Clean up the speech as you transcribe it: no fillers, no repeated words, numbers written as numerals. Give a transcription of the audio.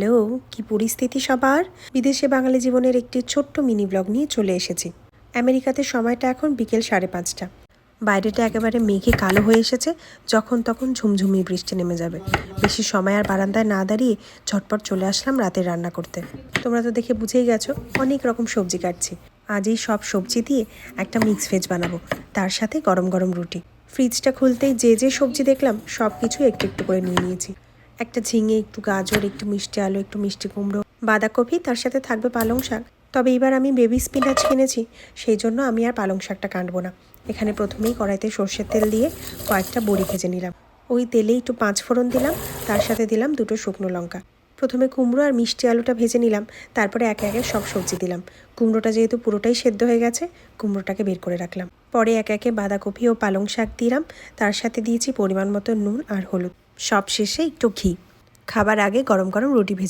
Hello, কি পরিস্থিতি সবার? বিদেশে বাঙালি জীবনের একটি ছোট্ট মিনি ব্লগ নিয়ে চলে এসেছি। আমেরিকাতে সময়টা এখন বিকেল 5:30। বাইরেটা একেবারে মেঘে কালো হয়ে এসেছে। যখন তখন ঝুমঝুমি বৃষ্টি নেমে যাবে। বেশি সময় আর বারান্দায় না দাঁড়িয়ে ঝটপট চলে আসলাম রাতে রান্না করতে। তোমরা তো দেখে বুঝেই গেছো, অনেক রকম সবজি কাটছি। আজ এই সব সবজি দিয়ে একটা মিক্স ভেজ বানাবো, তার সাথে গরম গরম রুটি। ফ্রিজটা খুলতেই যে সবজি দেখলাম সব কিছু একটু একটু করে নিয়ে নিয়েছি। একটা ঝিঙে, একটু গাজর, একটু মিষ্টি আলু, একটু মিষ্টি কুমড়ো, বাঁধাকপি, তার সাথে থাকবে পালং শাক। তবে এবার আমি বেবি স্পিনাচ কিনেছি, সেই জন্য আমি আর পালং শাকটা কাটবো না। এখানে প্রথমেই কড়াইতে সর্ষের তেল দিয়ে কয়েকটা বড়ি ভেজে নিলাম। ওই তেলেই একটু 5 ফোড়ন দিলাম, তার সাথে দিলাম 2টো শুকনো লঙ্কা। প্রথমে কুমড়ো আর মিষ্টি আলুটা ভেজে নিলাম, তারপরে একে একে সব সবজি দিলাম। কুমড়োটা যেহেতু পুরোটাই সেদ্ধ হয়ে গেছে, কুমড়োটাকে বের করে রাখলাম। পরে একে একে বাঁধাকপি ও পালং শাক দিলাম, তার সাথে দিয়েছি পরিমাণ মতো নুন আর হলুদ। সব শেষে একটু ঘি। খাবার আগে গরম গরম রুটি ভেজে